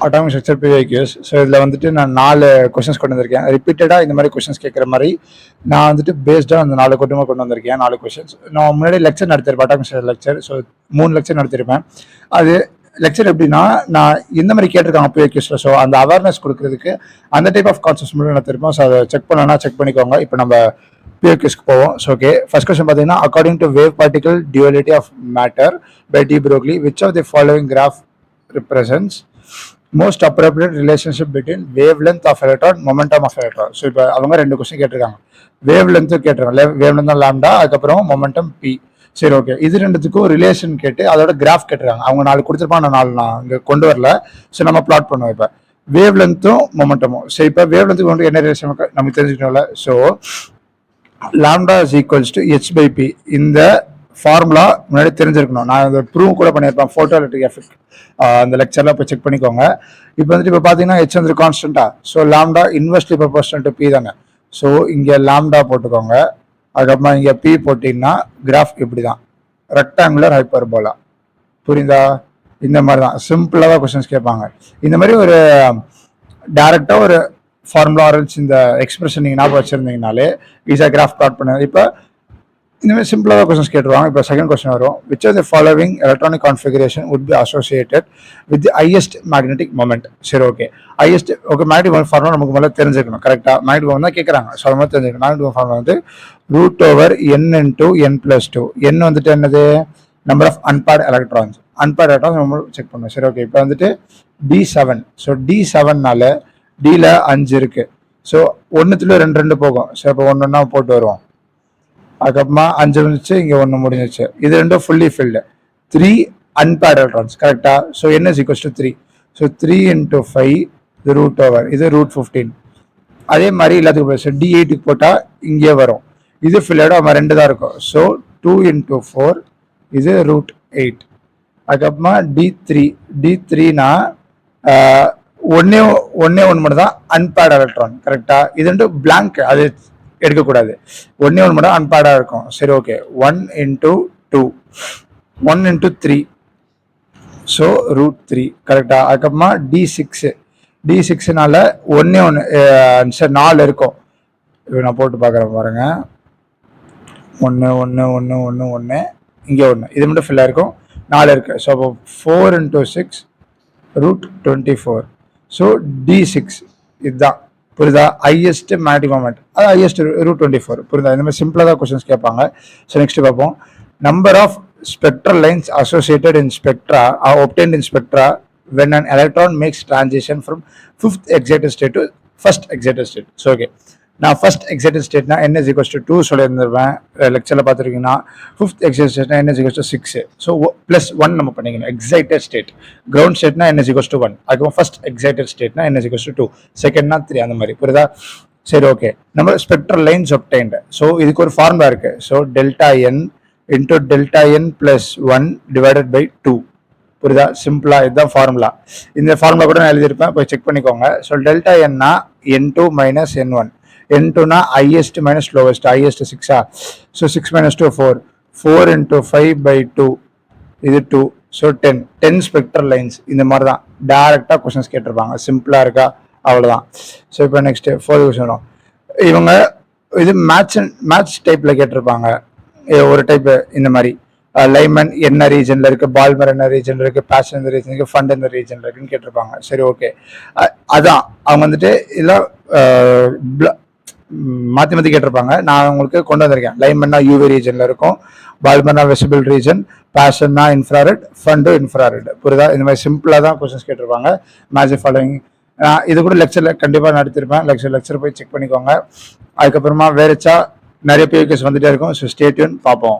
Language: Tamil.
Atomic structure PYQs. ஸோ இதில் வந்துட்டு நான் 4 கொஷின்ஸ் கொண்டு வந்திருக்கேன். ரிப்பீட்டடாக இந்த மாதிரி கொஷின்ஸ் கேட்குற மாதிரி நான் வந்துட்டு பேஸ்டாக அந்த 4 கொண்டு வந்திருக்கேன். 4 கொஷின்ஸ் நான் முன்னாடி லெக்சர் நடத்திருப்பேன், atomic structure lecture. So 3 lecture நடத்திருப்பேன். அது லெக்சர் எப்படின்னா நான் எந்த மாதிரி கேட்டிருக்காங்க பிவைக்யூஸில், ஸோ அந்த அவேர்னஸ் கொடுக்கறதுக்கு அந்த டைப் ஆஃப் கான்செப்ட்ஸ் மட்டும் நடத்திருப்போம். ஸோ அதை செக் பண்ணனா செக் பண்ணிக்கோங்க. இப்போ நம்ம பிவைக்யூஸ்க்கு போவோம். ஸோ ஓகே, ஃபர்ஸ்ட் கொஸ்டின் பார்த்தீங்கன்னா, according to wave particle duality of matter by de Broglie, which of the following graph represents most appropriate relationship between wavelength of electron, momentum of electron. So இப்போ அவங்க 2 கொஸ்டின் கேட்டிருக்காங்க. வேவ் லென்த்து கேட்டிருக்காங்க, வேவ் லென்த் தான் லாம்டா, அதுக்கப்புறம் மொமெண்டம் பி. சரி ஓகே, இது ரெண்டுத்துக்கும் ரிலேஷன் கேட்டு அதோட கிராஃப் கேட்டிருக்காங்க. அவங்க 4 கொடுத்துருப்பாங்க, நான் இங்கே கொண்டு வரல. ஸோ நம்ம பிளாட் பண்ணுவோம். இப்போ வேவ் லென்த்தும் மொமெண்டமும். சரி, இப்போ வேவ் லென்த்துக்கு வந்து என்ன ரிலேஷன் நமக்கு தெரிஞ்சுக்கணும்ல. So lambda is equals to H by P. இந்த ஃபார்முலா முன்னாடி தெரிஞ்சிருக்கணும். நான் அதை ப்ரூவ் கூட பண்ணியிருப்பேன், ஃபோட்டோ எலக்ட்ரிக் எஃபெக்ட் அந்த லெக்சரில் போய் செக் பண்ணிக்கோங்க. இப்போ வந்துட்டு இப்போ பார்த்தீங்கன்னா ஹெச் வந்து கான்ஸ்டன்டா. So lambda inversely proportional to P தானே. ஸோ இங்கே லாம்டா போட்டுக்கோங்க, அதுக்கப்புறமா இங்கே பி போட்டிங்கன்னா கிராஃப் இப்படி தான், ரெக்டாங்குலர் ஹைப்பர்போலா. புரியுதா? இந்த மாதிரி தான் சிம்பிளாக தான் கொஸ்டின்ஸ் கேட்பாங்க. இந்த மாதிரி ஒரு டைரெக்டாக ஒரு ஃபார்முலா ஆரம்பிச்சு இந்த எக்ஸ்பிரஷன் நீங்கள் ஞாபகம் வச்சுருந்தீங்கனாலே ஈஸியாக கிராஃப் பிளாட் பண்ணுங்க. இப்போ இந்த மாதிரி சிம்பிளாக கொஸ்டின்ஸ் கேட்டுருவாங்க. இப்போ செகண்ட் கொஸ்டின் வரும், which of the following electronic configuration would be associated with the highest magnetic moment. சரி okay, highest okay magnetic moment formula நமக்கு முதல்ல தெரிஞ்சுக்கணும். கரெக்டாக மேக்னெட்டிக் மொமெண்ட் தான் கேட்குறாங்க. ஸோ அது மாதிரி தெரிஞ்சுக்கணும். மேக்னெட்டிக் ஃபார்முலா வந்து √n × n+2. n வந்துட்டு என்னது, number of unpaired electrons. Unpaired electrons நம்ம செக் பண்ணுவோம். சரி ஓகே, இப்போ வந்துட்டு D7. ஸோ D7னால Dல 5 இருக்கு. ஸோ ஒன்றுத்துல 2 போகும். ஸோ இப்போ ஒன்று போட்டு வருவோம். அதுக்கப்புறமா 5 இருந்துச்சு, இங்கே 1 முடிஞ்சிச்சு. இது 2 ஃபுல்லி ஃபில்டு. 3 unpaired electrons. கரெக்டா? So n is equals to 3. So 3 × 5 இது √over, இது √15. அதே மாதிரி எல்லாத்துக்கும் போய் D8க்கு போட்டால் இங்கே வரும். இது ஃபில்லோட நம்ம 2 தான் இருக்கும். ஸோ 2 × 4 இது √8. அதுக்கப்புறமா D3னா ஒன்னே மட்டும் தான் அன்பேர்ட் எலக்ட்ரான். கரெக்டா? இது 2 பிளாங்க், அது எடுக்கக்கூடாது. ஒன்னே மட்டும் அன்பேர்டாக இருக்கும். சரி ஓகே, 1 × 2 1 × 3 ஸோ √3. கரெக்டா? அதுக்கப்புறமா D6னால ஒன்று சரி 4 இருக்கும். இப்போ நான் போட்டு பார்க்குறேன் பாருங்க. 1 1 1 1 1 இங்கே 1, இது மட்டும் ஃபில்லாக இருக்கும். 4 இருக்கு. ஸோ அப்போ 4 × 6 √24. ஸோ D6 இதுதான். புரியுதா? ஹையஸ்ட் மேக்னெட்டிக் மொமெண்ட், அது ஹையஸ்ட் √24. புரியுதா? இந்த மாதிரி சிம்பிளாக தான் கொஸ்டின்ஸ் கேட்பாங்க. ஸோ நெக்ஸ்ட் பார்ப்போம். Number of spectral lines associated in spectra are obtained in spectra when an electron makes transition from 5th excited state to 1st excited state. So okay, நான் ஃபர்ஸ்ட் எக்ஸைட்டட் ஸ்டேட்னா n is equals to 2 சொல்லியிருந்திருப்பேன். லெக்சரில் பார்த்துருக்கீங்கன்னா 5th எக்ஸைட்டட் ஸ்டேட்னா n is equals to 6. So +1 நம்ம பண்ணிக்கணும். எக்ஸைட்டட் ஸ்டேட் கிரவுண்ட் ஸ்டேட்னா n is equals to 1. அதுக்கப்புறம் ஃபர்ஸ்ட் எக்ஸைட்டட் ஸ்டேட்னா n is equals to 2, செகண்ட்னா 3, அந்த மாதிரி. புரியுதா? சரி ஓகே, நம்ம ஸ்பெக்ட்ரல் லைன்ஸ் obtained. ஸோ இதுக்கு ஒரு ஃபார்முலா இருக்கு. So ΔN × ΔN + 1 / 2. புரியுதா? சிம்பிளா இதுதான் ஃபார்முலா. இந்த ஃபார்முலா கூட நான் எழுதியிருப்பேன், போய் செக் பண்ணிக்கோங்க. ஸோ ΔNனா n2 - n1. n2னா highest minus lowest. Highest 6. So 6 - 2 4. 4 × 5/2 இது 2. So 10 spectral lines. இந்த மாதிரி தான் டேரெக்டாக கொஸ்டின்ஸ் கேட்டிருப்பாங்க. சிம்பிளாக இருக்கா? அவ்வளோதான். ஸோ இப்போ நெக்ஸ்ட் 4th கொஸ்டின் வரும். இவங்க இது மேட்ச் டைப்பில் கேட்டிருப்பாங்க. ஒரு டைப்பு இந்த மாதிரி லைமன் என்ன ரீஜனில் இருக்குது, பால்மர் என்ன ரீஜனில் இருக்குது, பேஷன் எந்த ரீஜன் இருக்குது, ஃபண்ட் எந்த ரீஜனில் இருக்குன்னு கேட்டிருப்பாங்க. சரி ஓகே, அதான் அவங்க வந்துட்டு இதெல்லாம் மாற்றி கேட்டிருப்பாங்க. நான் உங்களுக்கு கொண்டு வந்திருக்கேன். லைமன்னா யூவி ரீஜனில் இருக்கும், பால்மர்னா விசிபிள் ரீஜன், பேஷன்னா இன்ஃப்ராரெட், ஃபண்டு இன்ஃப்ராரெட். புரியுதா? இந்த மாதிரி சிம்பிளாக தான் கொஸ்டின்ஸ் கேட்டிருப்பாங்க. மேஜிக் ஃபாலோயிங் இது கூட லெக்சரில் கண்டிப்பாக நடத்திருப்பேன். லெக்சர் போய் செக் பண்ணிக்கோங்க. அதுக்கப்புறமா வேறச்சா நிறைய பிவிகேஸ் வந்துட்டே இருக்கும். ஸோ ஸ்டே டியூன், பார்ப்போம்.